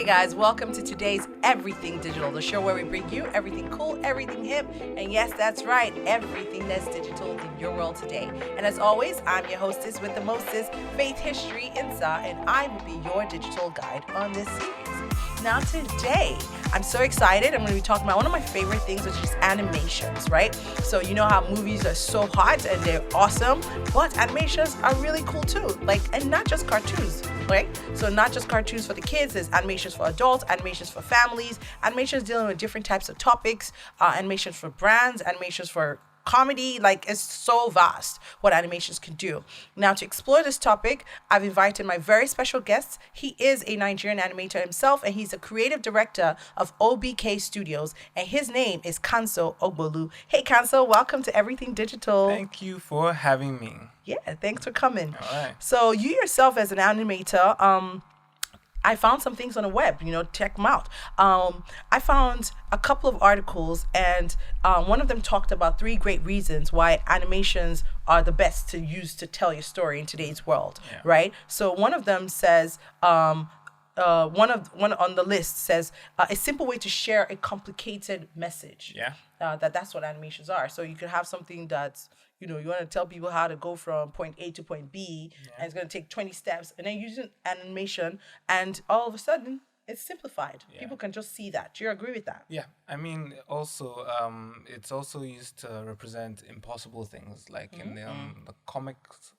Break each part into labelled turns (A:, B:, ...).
A: Hey guys, welcome to today's Everything Digital, the show where we bring you everything cool, everything hip, and yes, that's right, everything that's digital in your world today. And as always, I'm your hostess with the mostest, Faith History Insa, and I will be your digital guide on this series. Now today, I'm so excited. I'm going to be talking about one of my favorite things, which is animations, right? So you know how movies are so hot and they're awesome, but animations are really cool too. And not just cartoons, right? So not just cartoons for the kids, there's animations for adults, animations for families, animations dealing with different types of topics, animations for brands, animations for comedy. It's so vast what animations can do. Now, to explore this topic, I've invited my very special guest. He is a Nigerian animator himself, and he's a creative director of OBK Studios, and his name is Kanso Ogbolu. Hey, Kanso, welcome to Everything Digital.
B: Thank you for having me.
A: Yeah, thanks for coming.
B: All right.
A: So you yourself as an animator, I found some things on the web, check them out. I found a couple of articles, and one of them talked about 3 great reasons why animations are the best to use to tell your story in today's world, right? So one of them says, one on the list says, a simple way to share a complicated message.
B: Yeah.
A: That's what animations are. So you could have something that's, you want to tell people how to go from point A to point B, and it's going to take 20 steps, and then using animation, and all of a sudden, it's simplified. Yeah. People can just see that. Do you agree with that?
B: Yeah. I mean, also, it's also used to represent impossible things, like in the comics,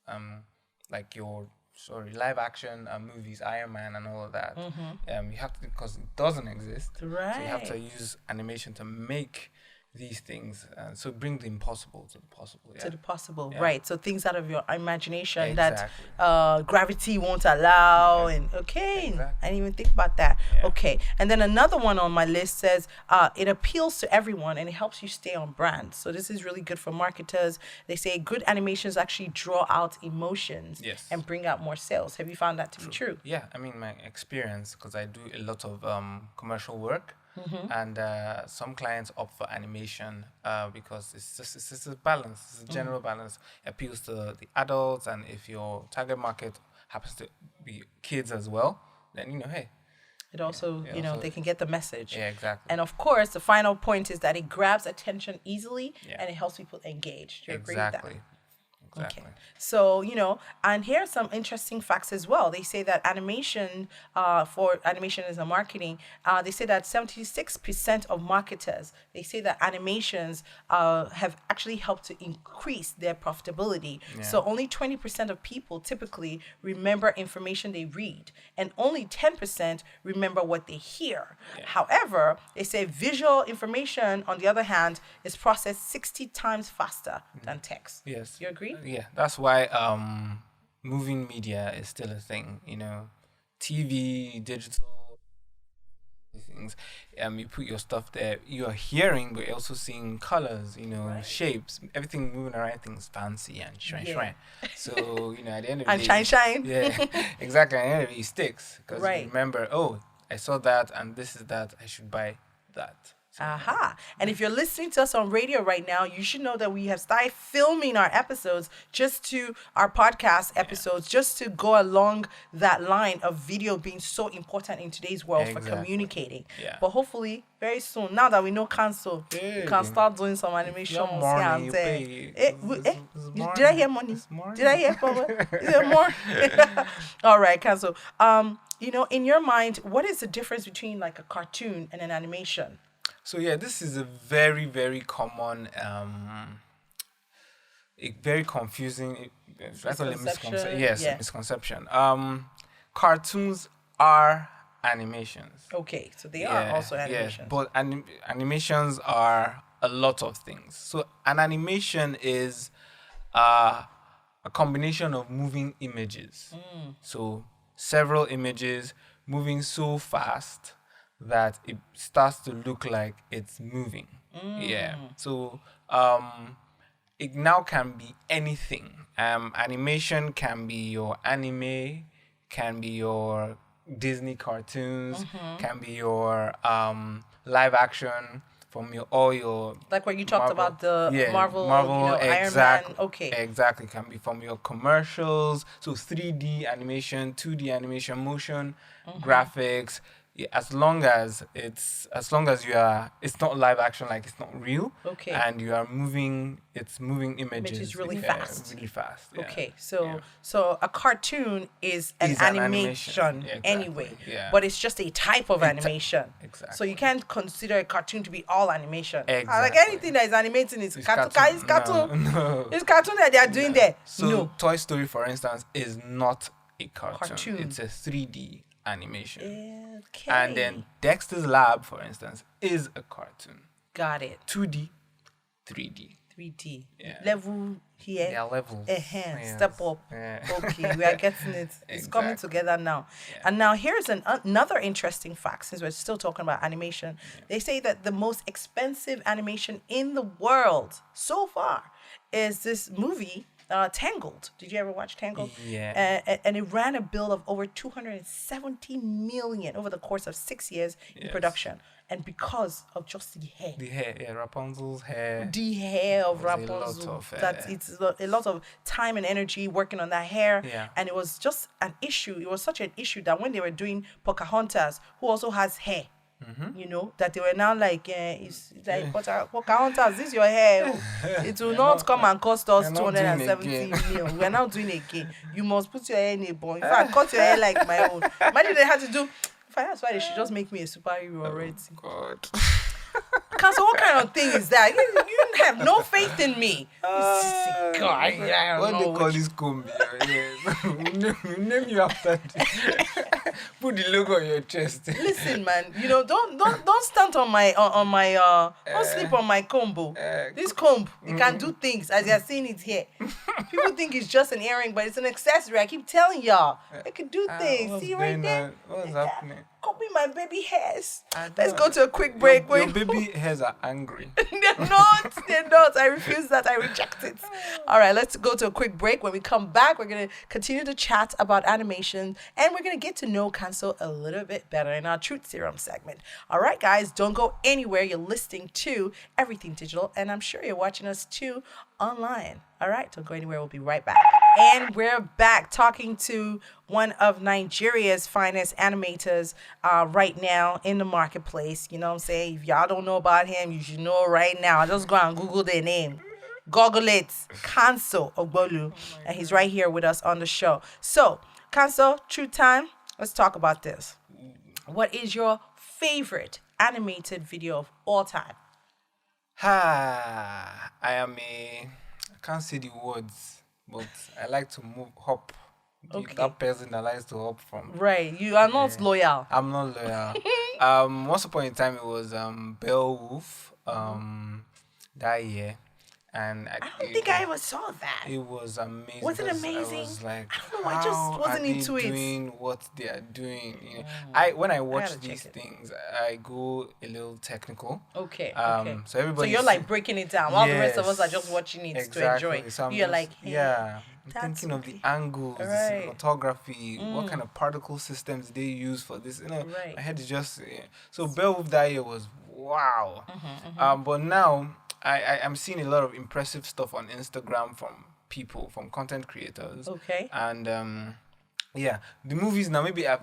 B: live action movies, Iron Man and all of that. You have to, because it doesn't exist.
A: Right.
B: So you have to use animation to make these things, so bring the impossible to the possible.
A: To the possible, right? So things out of your imagination that gravity won't allow, and I didn't even think about that. Yeah. Okay, and then another one on my list says it appeals to everyone and it helps you stay on brand. So this is really good for marketers. They say good animations actually draw out emotions and bring out more sales. Have you found that to be true?
B: Yeah, I mean, my experience, because I do a lot of commercial work. And some clients opt for animation because it's just a balance. It's a general balance. It appeals to the adults, and if your target market happens to be kids as well, then hey.
A: It also, they can get the message.
B: Yeah, exactly.
A: And of course, the final point is that it grabs attention easily and it helps people engage. Do you agree with that?
B: Exactly.
A: Okay. So, and here are some interesting facts as well. They say that animation, for animation as a marketing, they say that 76% of marketers, they say that animations have actually helped to increase their profitability. Yeah. So only 20% of people typically remember information they read, and only 10% remember what they hear. Yeah. However, they say visual information, on the other hand, is processed 60 times faster than text.
B: Yes.
A: You agree?
B: Yeah, that's why moving media is still a thing. TV, digital things. You put your stuff there. You are hearing, but you're also seeing colors. Shapes. Everything moving around. Everything's fancy and shine. So at the end of the day,
A: and shine.
B: Yeah, exactly. At the end of it, it sticks because you remember. Oh, I saw that, and this is that. I should buy that.
A: Aha. And if you're listening to us on radio right now, you should know that we have started filming our episodes, our podcast episodes, just to go along that line of video being so important in today's world for communicating. Yeah. But hopefully, very soon, now that we know Kanso, we can start doing some animations. Did I hear money? Did I hear power? Is there more? All right, Kanso. In your mind, what is the difference between a cartoon and an animation?
B: So this is a very, very common, very confusing, misconception. Cartoons are animations.
A: Okay, so they are also animations.
B: Yeah, but animations are a lot of things. So an animation is a combination of moving images. So several images moving so fast that it starts to look like it's moving. Yeah. So it now can be anything. Animation can be your anime, can be your Disney cartoons, can be your live action from your
A: like when you talked about the Marvel
B: Iron
A: Man. Okay.
B: Exactly. Can be from your commercials. So 3D animation, 2D animation, motion graphics, Yeah, as long as it's not live action, like it's not real.
A: Okay.
B: And you are moving, it's moving images
A: really fast.
B: Really fast. Yeah.
A: Okay, so a cartoon is an animation
B: Yeah, exactly.
A: anyway,
B: Yeah.
A: but it's just a type of animation.
B: Exactly.
A: So you can't consider a cartoon to be all animation.
B: Exactly.
A: Like anything that is animating is cartoon. It's cartoon.
B: No.
A: It's cartoon that they are doing there.
B: So
A: No.
B: Toy Story, for instance, is not a cartoon.
A: Cartoon.
B: It's a 3D animation.
A: Okay.
B: And then Dexter's Lab, for instance, is a cartoon.
A: Got it.
B: 2D, 3D.
A: 3D.
B: Yeah.
A: Level here.
B: Yeah, levels. Yes.
A: Step up.
B: Yeah.
A: Okay, we are getting it. It's coming
B: Exactly.
A: together now.
B: Yeah.
A: And now here's another interesting fact, since we're still talking about animation. They say that the most expensive animation in the world so far is this movie, Tangled. Did you ever watch Tangled?
B: Yeah.
A: And it ran a bill of over 270 million over the course of 6 years in
B: Yes.
A: production. And because of just the hair.
B: The hair, yeah, Rapunzel's hair.
A: The hair of
B: was a lot
A: Rapunzel.
B: of,
A: It's a lot of time and energy working on that hair.
B: Yeah.
A: And it was just an issue. It was such an issue that when they were doing Pocahontas, who also has hair, you know, that they were now like, it's like, Pocahontas, this is your hair. It will not come and cost us
B: We're not doing
A: 270
B: again.
A: million. We're now doing it again. You must put your hair in a bun. In fact, cut your hair like my own. Imagine they had to do. That's why they should just make me a superhero already.
B: God.
A: Council, what kind of thing is that? You have no faith in me. God, I don't
B: What
A: know
B: they call
A: which-
B: this combi? Yeah. We name you after put the logo on your chest.
A: Listen, man. You know, don't stand on my don't sleep on my combo. This comb, it can do things as you're seeing it here. People think it's just an earring, but it's an accessory. I keep telling y'all, it can do things.
B: What's
A: See right
B: going
A: there?
B: on? What's happening?
A: Copy my baby hairs.
B: I
A: Let's
B: don't-
A: go to a quick break.
B: Your baby hairs are angry.
A: They're not. They're not. I refuse that. I reject it. All right, let's go to a quick break. When we come back, we're going to continue to chat about animation and we're going to get to know Kanso a little bit better in our Truth Serum segment. All right, guys, don't go anywhere. You're listening to Everything Digital, and I'm sure you're watching us too online. All right, don't go anywhere. We'll be right back. And we're back talking to one of Nigeria's finest animators right now in the marketplace. You know what I'm saying? If y'all don't know about him, you should know right now. Just go and Google their name. Google it. Kanso Ogbolu. And he's right here with us on the show. So, Kanso, true time. Let's talk about this. What is your favorite animated video of all time?
B: I can't say the words, but I like to hop.
A: Okay.
B: That person that likes to hop from.
A: Right. You are not loyal.
B: I'm not loyal. Once upon a time it was Beowulf that year, and
A: I don't think I ever saw that.
B: It was amazing.
A: Was it
B: because
A: amazing?
B: I was like,
A: I don't know, I just
B: how
A: wasn't
B: are they
A: into it.
B: doing what they are doing? You know, when I watch
A: gotta
B: these
A: check it.
B: things, I go a little technical.
A: Okay.
B: So everybody.
A: So you're like breaking it down while the rest of us are just
B: Yes,
A: watching it
B: exactly.
A: to enjoy.
B: So I'm
A: You're
B: just-
A: like, hey,
B: yeah. I'm
A: that's
B: thinking of the
A: okay.
B: angles,
A: Right.
B: the cinematography, what kind of particle systems they use for this. You know,
A: Right.
B: my head is just so Beowulf that year was wow.
A: Mm-hmm,
B: But now I'm seeing a lot of impressive stuff on Instagram from people, from content creators.
A: Okay.
B: And yeah, the movies now maybe I've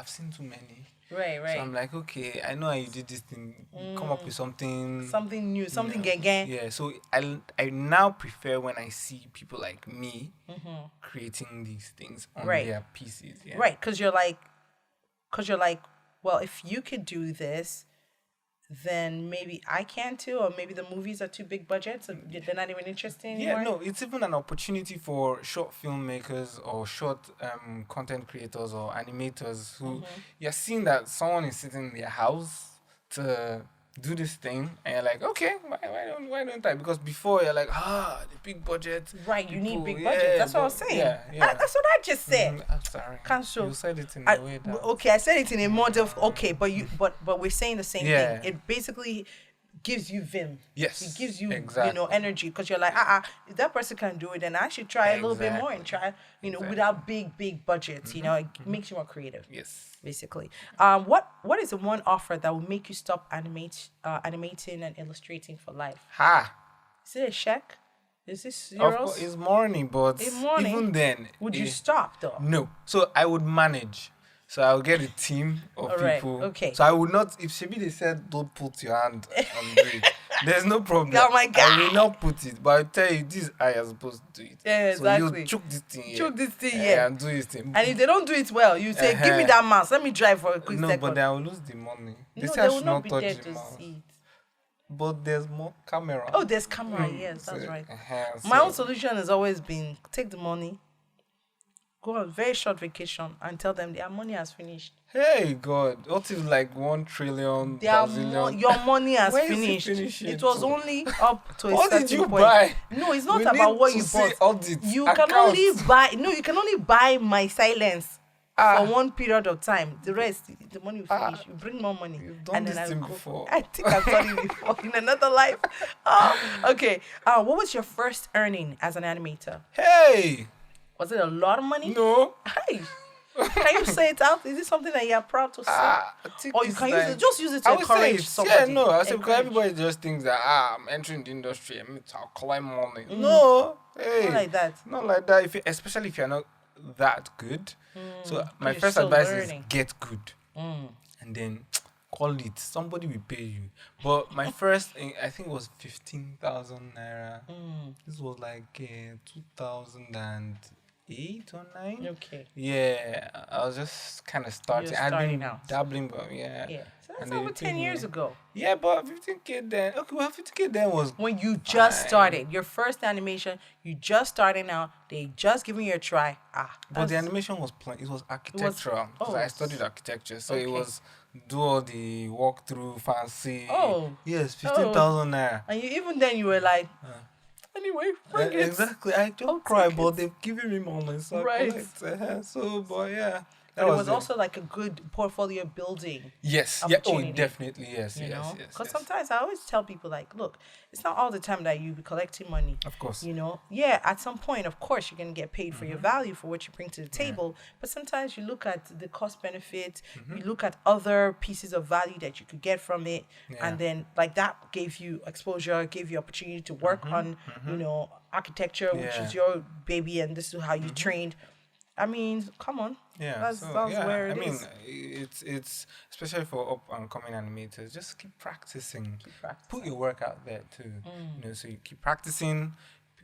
B: seen too many.
A: Right,
B: So I'm like, okay, I know how you did this thing. Come up with something.
A: Something new, something
B: Yeah.
A: again.
B: Yeah, so I now prefer when I see people like me creating these things on
A: Right.
B: their PCs. Yeah.
A: Right, because you're like, well, if you could do this, then maybe I can too, or maybe the movies are too big budget, so they're not even interested anymore.
B: Yeah, no, it's even an opportunity for short filmmakers or short content creators or animators who you're seeing that someone is sitting in their house to do this thing, and you're like, okay, why don't I? Because before you're like, the big budget.
A: Right, you need
B: people,
A: big
B: yeah,
A: budget. That's what I was
B: but-
A: saying.
B: Yeah.
A: That's what I just said.
B: I'm sorry.
A: Kanso,
B: You said it in
A: I-
B: a way that.
A: okay, I said it in a more of okay, but we're saying the same
B: Yeah.
A: thing. It basically gives you vim.
B: Yes,
A: It gives you
B: exactly.
A: energy, because you're like, if that person can do it, then I should try a little bit more and try, without big budgets. You know, it makes you more creative.
B: Yes.
A: Basically, what is the one offer that will make you stop animating and illustrating for life? Is it a check? Is this
B: Of course,
A: euros?
B: it's money, but
A: It's money.
B: even then,
A: Would you stop though?
B: No. So I would manage. So I'll get a team of
A: All right,
B: people.
A: okay.
B: So I would not, if Shebi they said don't put your hand and do it, there's no problem.
A: Oh my God.
B: I will not put it, but I'll tell you this is how you're supposed to do it.
A: Yeah, exactly.
B: So you choke this thing here.
A: Choke this thing here.
B: And do this thing.
A: And if they don't do it well, you say, give me that mouse. Let me drive for a quick
B: No,
A: second.
B: but then I will lose the money.
A: No,
B: say
A: they
B: I
A: will
B: should
A: not be
B: touch
A: there
B: the
A: to
B: mouse.
A: see it.
B: But there's more camera.
A: Oh, there's camera. Yes, that's
B: So,
A: right.
B: so
A: My own solution has always been take the money, go on a very short vacation, and tell them their money has finished.
B: Hey God, what if like 1 trillion bazillion?
A: Your money has
B: When is it
A: finished.
B: finishing
A: It was
B: to?
A: only up to a
B: What
A: certain
B: did you
A: point.
B: buy?
A: No, it's not
B: We
A: about
B: need
A: what
B: to
A: you
B: see
A: bought.
B: audit,
A: You can
B: accounts.
A: only buy. No, you can only buy my silence for one period of time. The rest, the money will finish. You bring more money.
B: You've done this thing before.
A: I think I've done it before in another life. Okay. What was your first earning as an animator?
B: Hey,
A: Was it a lot of money?
B: no.
A: Hey. Can you say it out? Is it something that you're proud to say?
B: I think
A: Or you
B: it's
A: can
B: like,
A: use it, just use it to
B: I would say
A: encourage
B: it's,
A: somebody.
B: yeah, no. I say because
A: Encourage.
B: everybody just thinks that I'm entering the industry. I'll climb money. No, hey,
A: Not like that.
B: Not like that. Especially if you're not that good. So my
A: you're
B: first
A: still
B: advice
A: learning.
B: is get good, and then call it. Somebody will pay you. But my first, I think, it was 15,000 naira. This was like 2008 or 9.
A: Okay.
B: Yeah, I was just kind of starting.
A: You're
B: I'd
A: starting
B: been
A: out.
B: dabbling, but yeah.
A: Yeah. So that's
B: And they
A: over
B: paid
A: 10
B: me.
A: years ago.
B: Yeah, but 15K then. Okay, well, 15K then was.
A: When you just
B: Fine.
A: started, your first animation, you just starting out, they just giving you a try.
B: But the
A: that's-
B: animation was plain. It was architectural.
A: oh,
B: I studied architecture, so it
A: okay.
B: was do all the walkthrough, fancy.
A: Oh.
B: Yes, 15,000 naira.
A: And you even then you were like, anyway, bring it.
B: Exactly. I
A: I'll
B: don't cry,
A: take
B: but
A: it.
B: they've given me money, so
A: Right.
B: I collect. So, but yeah.
A: But it was also like a good portfolio building.
B: Yes. Yeah. Oh,
A: opportunity,
B: definitely. Yes.
A: You
B: yes.
A: know,
B: Yes.
A: because
B: yes.
A: sometimes I always tell people like, look, it's not all the time that you be collecting money.
B: Of course.
A: You know, yeah, at some point, of course, you're gonna get paid for your value for what you bring to the table. But sometimes you look at the cost benefit, you look at other pieces of value that you could get from it, and then like that gave you exposure, gave you opportunity to work on, you know, architecture, which is your baby, and this is how you trained. I mean, come on.
B: Yeah,
A: That's
B: yeah.
A: where it
B: I mean,
A: is.
B: it's especially for up and coming animators. Just keep practicing.
A: practicing.
B: Put your work out there too. You know, so you keep practicing,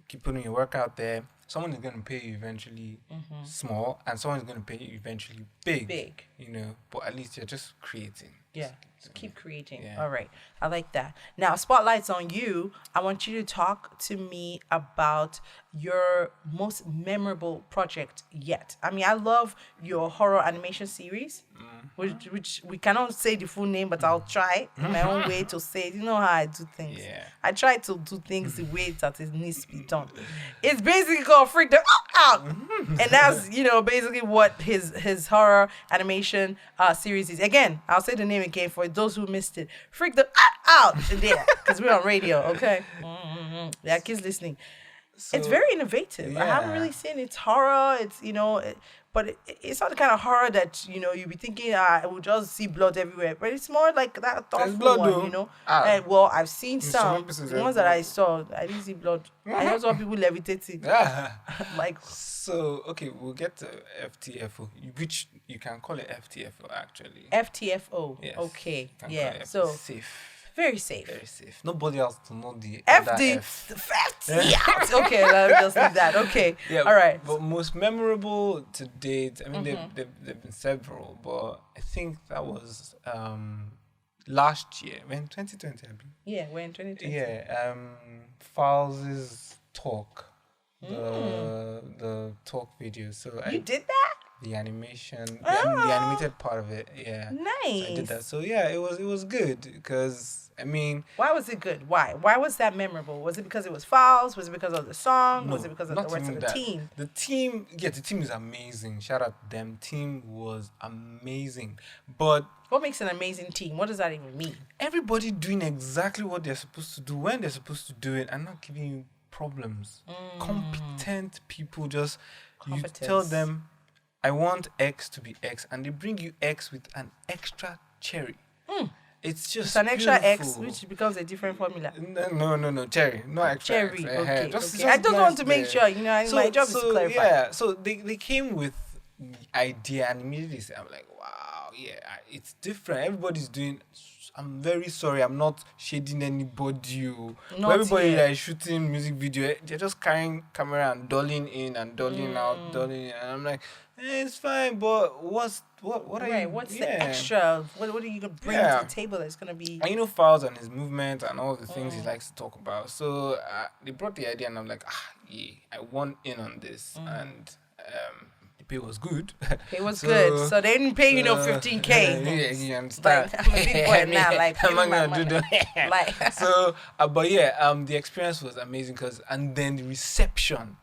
B: keep putting your work out there. Someone is going to pay you eventually small, and someone is going to pay you eventually big.
A: Big.
B: You know, but at least you're just creating.
A: Yeah, keep creating.
B: Yeah.
A: All right, I like that. Now, spotlight's on you. I want you to talk to me about your most memorable project yet. I mean, I love your horror animation series, which we cannot say the full name, but I'll try in my own way to say it. You know how I do things.
B: Yeah.
A: I try to do things the way that it needs to be done. It's basically called Freak the Out, and that's basically what his horror animation series is. Again, I'll say the name again for those who missed it. Freak the Out there, because we're on radio. Okay, yeah, kids listening. It's very innovative. I haven't
B: yeah.
A: really seen it's horror. It's but it's not the kind of horror that you be thinking I will just see blood everywhere. But it's more like that thoughtful
B: blood,
A: one,
B: though.
A: Well, I've seen
B: some
A: some.
B: episodes
A: The
B: there's
A: ones that I
B: blood.
A: saw, I didn't see blood. I just saw people levitating.
B: Yeah.
A: Like,
B: So okay, we'll get to FTFO, which you can call it FTFO actually.
A: FTFO.
B: Yes.
A: Okay.
B: You can
A: Yeah.
B: call it
A: So
B: safe.
A: very safe.
B: Very safe. Nobody else to know the
A: FD.
B: other F.
A: FT. Okay, let me just leave that. Okay.
B: Yeah.
A: All right.
B: But most memorable to date, I mean, they've been several, but I think that was last year, when 2020, I believe.
A: Yeah, we're in 2020.
B: Yeah. Fowls's talk, the talk video. So
A: You did that?
B: the animation, the
A: Oh.
B: animated part of it. Yeah.
A: Nice.
B: So I did that. So yeah, it was good because I mean.
A: Why was it good? Why? Why was that memorable? Was it because it was Fowls? Was it because of the song? Was it because of the
B: not
A: rest of
B: even
A: the
B: that.
A: team?
B: The team, yeah, the team is amazing. Shout out to them. Team was amazing. But
A: What makes an amazing team? What does that even mean?
B: everybody doing exactly what they're supposed to do when they're supposed to do it and not giving you problems. Competent people just, you tell
A: Competence.
B: them, I want X to be X, and they bring you X with an extra cherry. It's just
A: It's an extra X,
B: beautiful.
A: which becomes a different formula.
B: No, cherry, no extra
A: Cherry.
B: X.
A: Okay.
B: Just
A: I just
B: nice
A: want to make
B: there.
A: sure, my job is to clarify.
B: Yeah, so they came with idea, and immediately I'm like, wow, yeah, it's different. Everybody's doing. I'm very sorry, I'm not shading anybody. But everybody that is shooting music video, they're just carrying camera and dolling in and dolling out, dolling in. And I'm like, it's fine, but what are you?
A: What's the extra? What are you gonna bring to the table that's gonna be?
B: And Files and his movement and all the things he likes to talk about. So they brought the idea, and I'm like, yeah, I want in on this, and the pay was good.
A: It was good. So they didn't pay 15K.
B: Yeah, you understand.
A: Like, I'm a big boy now. Like,
B: I'm not gonna do that.
A: Like,
B: so, but yeah, the experience was amazing and then the reception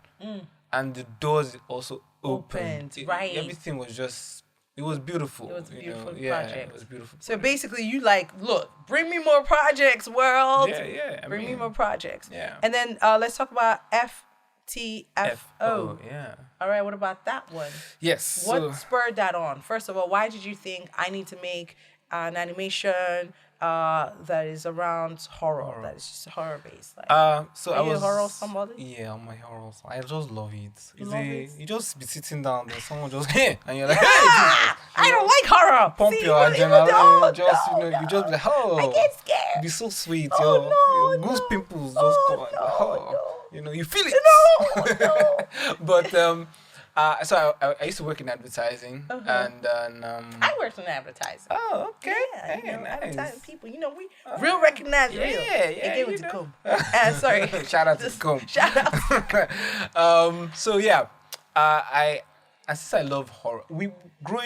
B: and the doors also opened.
A: Right.
B: Everything was just. It was beautiful.
A: It was a beautiful project.
B: Yeah, it was beautiful.
A: So basically, you look, bring me more projects, world.
B: Yeah.
A: Bring me more projects.
B: Yeah.
A: And then let's talk about FTFO.
B: Yeah.
A: All right. What about that one?
B: Yes.
A: What spurred that on? First of all, why did you think I need to make an animation that is around horror. That is just horror based.
B: So
A: are
B: I
A: you
B: was
A: a horror somebody?
B: Yeah, I'm a horror. I just love it. You just be sitting down there, someone just and you're like,
A: hey, I don't like horror.
B: Pump your adrenaline. You just be like,
A: I get scared.
B: It'd be so sweet.
A: Oh,
B: your goose pimples just come out. You feel it.
A: No.
B: But so I used to work in advertising, and
A: I worked in advertising.
B: Oh, okay.
A: Yeah,
B: nice.
A: Advertising people, we real recognize real.
B: Yeah,
A: They gave it to Comb. Sorry.
B: Shout out to Comb.
A: Shout out.
B: So yeah, since I love horror, we grew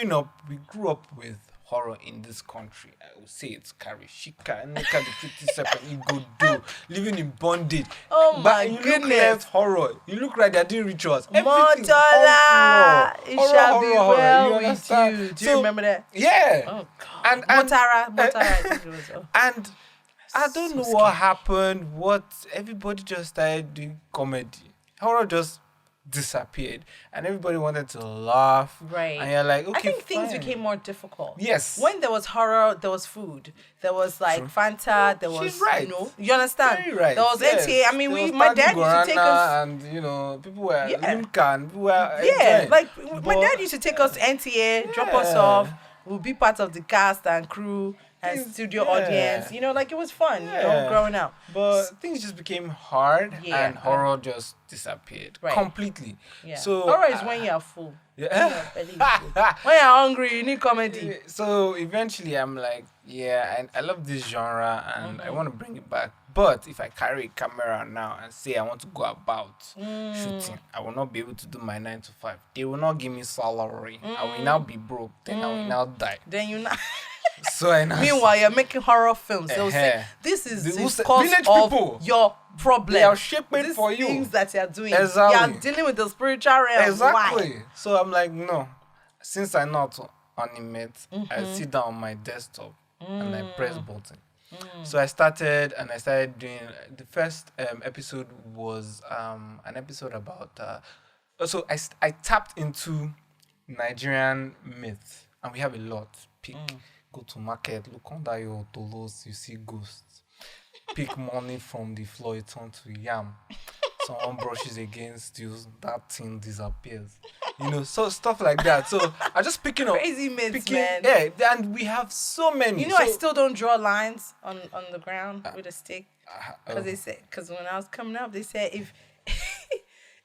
B: up with horror in this country. I would say it's Karishika, Nika the Pretty Serpent, Igodo, living in bondage.
A: Oh my
B: goodness.
A: You
B: look left, horror. You look right, they're doing rituals.
A: Everything horror. It shall be well with you. Do you remember that?
B: Yeah.
A: Oh God. And Motara.
B: And I don't know what happened. Everybody just started doing comedy. Horror just disappeared, and everybody wanted to laugh.
A: Right.
B: And you're like, okay,
A: I think things became more difficult.
B: Yes.
A: When there was horror, there was food. There was Fanta. There was,
B: She's right.
A: You understand?
B: Very right.
A: There was NTA. I mean, my dad used to take us.
B: And people were Limcan. People were
A: enjoying. My dad used to take us to NTA, drop us off. We'll be part of the cast and crew and studio audience. It was fun. Growing up.
B: But things just became hard, and horror just disappeared completely.
A: Yeah.
B: So
A: horror is when you're full.
B: Yeah.
A: When you're hungry, you need comedy.
B: So eventually, I'm like, I love this genre, and I want to bring it back. But if I carry a camera now and say I want to go about shooting, I will not be able to do my 9 to 5. They will not give me salary. I will now be broke. Then I will now die.
A: Then you not.
B: So
A: meanwhile, you're making horror films. They'll say, this is the cause of people. Your problem.
B: They are shaping for you.
A: Things that you're doing.
B: Exactly.
A: You're dealing with the spiritual realm.
B: Exactly.
A: Why?
B: So I'm like, no. Since I know how to animate, I sit down on my desktop and I press button. So I started doing the first episode was an episode about so I tapped into Nigerian myths, and we have a lot. Go to market, look under your tolos, you see ghosts. Pick money from the floor, it turns to yam. Someone brushes against you, that thing disappears. So stuff like that. So I just picking up
A: crazy myths, man.
B: Yeah, and we have so many.
A: I still don't draw lines on the ground with a stick because when I was coming up, they said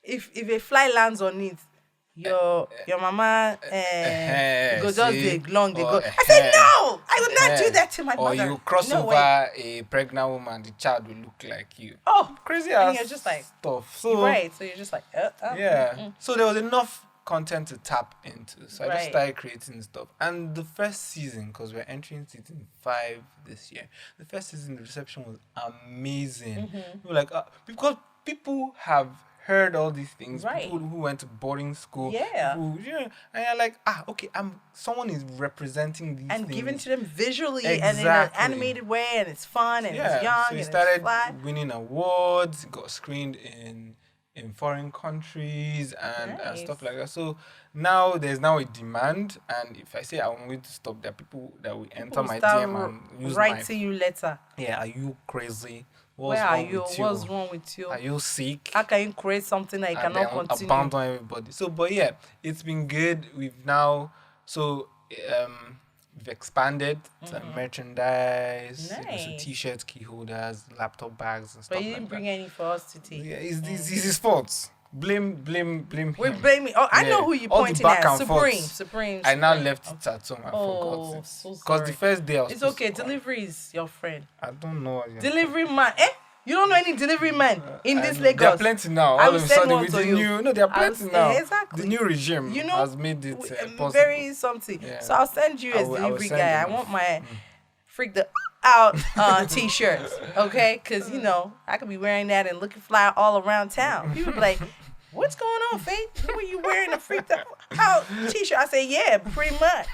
A: if a fly lands on it, your mama go just dig long they go. I said no, I would not do that to my mother.
B: Or you cross over a pregnant woman, the child will look like you.
A: Oh,
B: crazy
A: and you're just like
B: stuff.
A: So right, so you're just like
B: So there was enough content to tap into, so I just started creating stuff. And the first season, because we're entering season 5 this year, the first season the reception was amazing. We were like because people have heard all these things, people who went to boarding school, and you're like, okay, someone is representing these
A: and
B: things.
A: Giving to them visually and in an animated way, and it's fun and it's young,
B: so
A: and
B: started
A: it's fly.
B: winning awards, got screened in foreign countries and stuff like that. So now there's a demand, and if I say I'm going to stop, there are people that will enter my DM and use
A: writing you letter.
B: Yeah, are you crazy? What's
A: Where are
B: wrong
A: you?
B: with you?
A: What's wrong with you?
B: Are you sick?
A: How can you create something that you
B: And
A: cannot
B: then
A: continue?
B: abandon everybody. So, but yeah, it's been good. We've now we've expanded to merchandise, so
A: Nice.
B: t-shirts, key holders, laptop bags, and stuff
A: But you
B: like
A: didn't
B: that.
A: bring any for us to take.
B: Yeah, it's his fault. Blame
A: We're
B: him.
A: blaming. Oh, I know
B: Yeah.
A: who you're
B: All the
A: pointing
B: back
A: at.
B: and
A: Supreme.
B: forth.
A: Supreme.
B: I now
A: Supreme.
B: left it at home. I
A: Oh,
B: forgot it.
A: so
B: Because
A: sorry.
B: the first day I was
A: It's
B: supposed
A: okay.
B: to come.
A: Delivery is your friend.
B: I don't know.
A: Delivery man. You don't know any delivery man in this
B: There are
A: Lagos.
B: plenty now.
A: I
B: All
A: will
B: of a
A: send
B: sudden,
A: one
B: with
A: to
B: the
A: you.
B: new, no, there are plenty now.
A: Exactly.
B: The new regime
A: You know,
B: has made it possible.
A: very something.
B: Yeah.
A: So I'll send you
B: I
A: as
B: will
A: delivery
B: send
A: guy. I
B: enough.
A: want my freak the out t-shirts, okay? Because I could be wearing that and looking fly all around town. People be like, "What's going on, Faith? Who are you wearing a freak the out t-shirt?" I say, "Yeah, pretty much.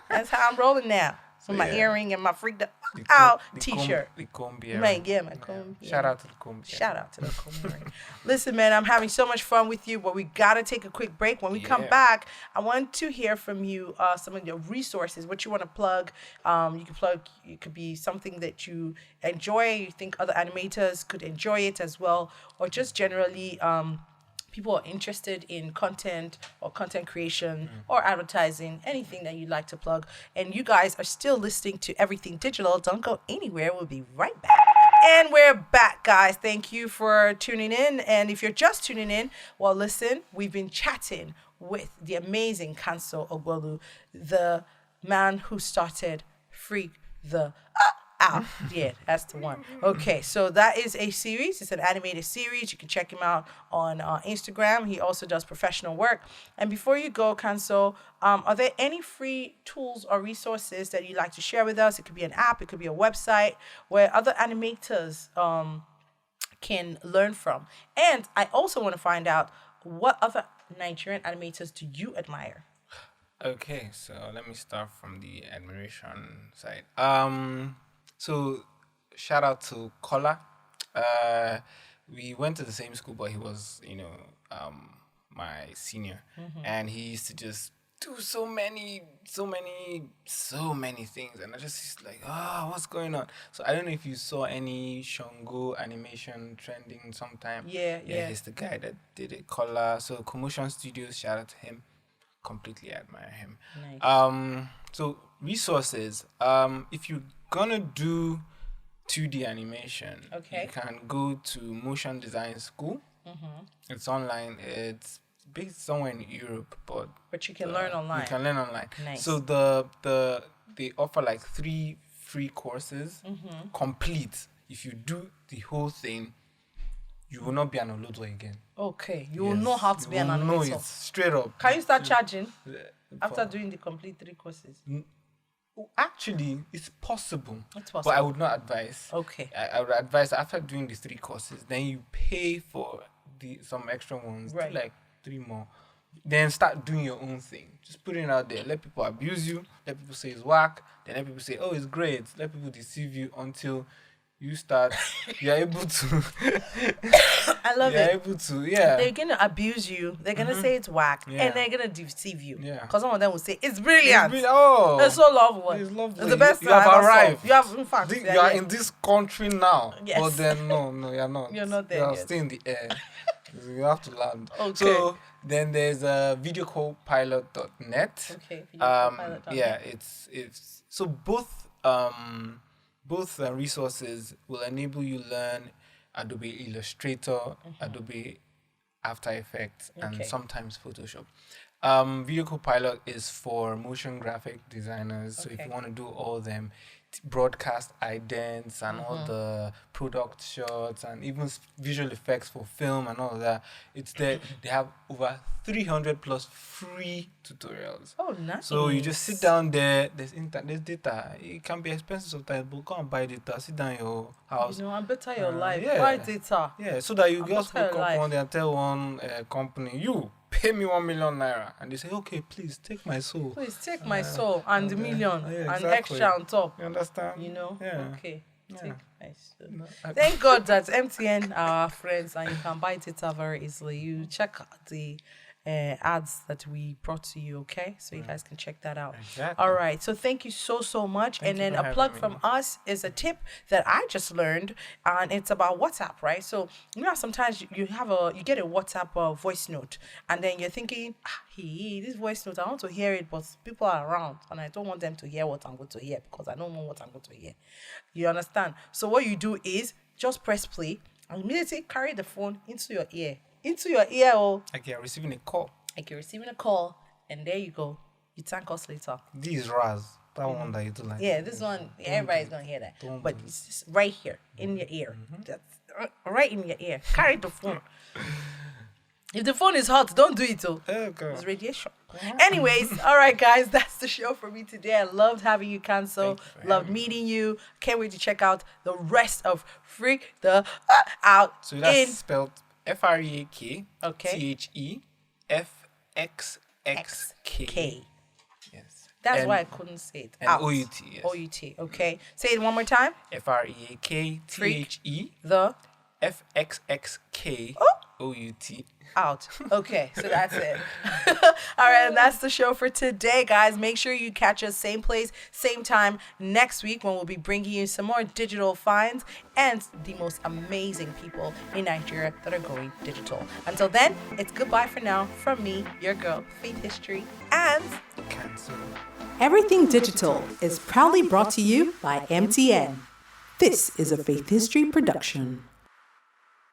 A: That's how I'm rolling now. With my earring and my freak the out t-shirt."
B: The comb
A: Man, yeah, my comb.
B: Shout out to the comb.
A: Shout out to the comb. Listen, man, I'm having so much fun with you, but we gotta take a quick break. When we come back, I want to hear from you some of your resources, what you want to plug. You can plug. It could be something that you enjoy. You think other animators could enjoy it as well, or just generally. People are interested in content or content creation or advertising, anything that you'd like to plug. And you guys are still listening to Everything Digital. Don't go anywhere. We'll be right back. And we're back, guys. Thank you for tuning in. And if you're just tuning in, well, listen, we've been chatting with the amazing Kanso Ogbolu, the man who started Freak the Out. Yeah, that's the one. Okay, so that is a series. It's an animated series. You can check him out on Instagram. He also does professional work. And before you go, Kanso, are there any free tools or resources that you'd like to share with us? It could be an app. It could be a website where other animators can learn from. And I also want to find out, what other Nigerian animators do you admire?
B: Okay, so let me start from the admiration side. So shout out to Kola. We went to the same school, but he was, my senior, and he used to just do so many things, and I just like, what's going on? So I don't know if you saw any Shango animation trending sometime.
A: Yeah.
B: He's the guy that did it. Kola. So Commotion Studios, shout out to him. Completely admire him.
A: Nice.
B: So resources. If you're gonna do 2D animation,
A: Okay.
B: you can go to Motion Design School. It's online. It's based somewhere in Europe,
A: But you can learn online.
B: You can learn online.
A: Nice.
B: So they offer like 3 free courses, complete. If you do the whole thing, you will not be an Olodo again.
A: Okay, you will know how to be an animator.
B: No, it's straight up.
A: Can you start charging after doing the complete 3 courses?
B: Actually, it's possible.
A: It's possible.
B: But I would not advise.
A: Okay.
B: I would advise after doing the 3 courses, then you pay for some extra ones,
A: Right.
B: do like 3 more. Then start doing your own thing. Just put it out there. Let people abuse you. Let people say it's whack. Then let people say, oh, it's great. Let people deceive you until you start. You're able to.
A: I love
B: you're
A: it.
B: able to, yeah.
A: They're gonna abuse you. They're gonna say it's whack,
B: Yeah.
A: and they're gonna deceive you.
B: Yeah.
A: Because some of them will say it's brilliant.
B: Oh,
A: It's so lovely.
B: it's lovely.
A: It's the best
B: You
A: thing I
B: have
A: ever saw.
B: arrived.
A: You have, in fact,
B: You are in this country now.
A: Yes.
B: But then no, you're not.
A: You're not there
B: You're
A: yet.
B: still in the air. You have to land.
A: Okay.
B: So then there's videocopilot.net.
A: Okay.
B: Yeah, it's so both resources will enable you learn Adobe Illustrator, Adobe After Effects, and
A: Okay.
B: sometimes Photoshop. Video Copilot is for motion graphic designers. So if
A: Okay.
B: you want to do all them broadcast idents and all the product shots and even visual effects for film and all of that, it's there. They have over 300 plus free tutorials.
A: Oh, nice.
B: So you just sit down there. There's data. It can be expensive sometimes, but go and buy data. Sit down in your house.
A: I'm better your life.
B: yeah.
A: Buy data.
B: Yeah, so that you
A: I'm
B: just
A: better
B: wake
A: your
B: up
A: life.
B: one day and tell one company, you pay me 1 million naira, and they say, okay, please take my soul.
A: Please take my soul and the million
B: yeah,
A: and
B: exactly.
A: extra on top.
B: You understand?
A: Yeah. Okay.
B: Yeah.
A: Take my soul.
B: No,
A: Thank God that MTN are our friends and you can buy data very easily. You check the ads that we brought to you, okay? So you guys can check that out.
B: Exactly.
A: All right. So thank you so much.
B: Thank
A: And
B: you
A: then
B: for
A: a plug
B: having
A: from
B: me.
A: us is a tip that I just learned, and it's about WhatsApp, right? So you know sometimes you get a WhatsApp voice note, and then you're thinking, this voice note, I want to hear it, but people are around, and I don't want them to hear what I'm going to hear because I don't know what I'm going to hear. You understand? So what you do is just press play and immediately carry the phone into your ear. Oh,
B: Like you're receiving a call.
A: like you're receiving a call, and there you go. You thank us later.
B: This is Raz. That one that you do like.
A: Yeah, this one, everybody's gonna hear that.
B: Don't
A: But
B: do it.
A: it's just right here in your ear. That's right in your ear. Carry the phone. If the phone is hot, don't do it. Oh,
B: Oh, God.
A: it's radiation. Anyways, all right, guys, that's the show for me today. I loved having you, Kanso.
B: Thank you for
A: Loved
B: having me.
A: meeting you. Can't wait to check out the rest of Freak the Out.
B: So that's
A: in
B: spelled FREAK
A: Okay.
B: THEFXXK.
A: K.
B: Yes.
A: That's
B: And-
A: why I couldn't say it.
B: and
A: Out.
B: OUT, yes.
A: OUT. Okay. Say it one more time. The
B: FREAKTHEFXXK
A: Oh.
B: OUT.
A: out. Okay, so that's it. All right, and that's the show for today, guys. Make sure you catch us same place, same time next week when we'll be bringing you some more digital finds and the most amazing people in Nigeria that are going digital. Until then, it's goodbye for now from me, your girl, Faith History, and
B: Cancel.
C: Everything Digital is proudly brought to you by MTN. This is a Faith History production.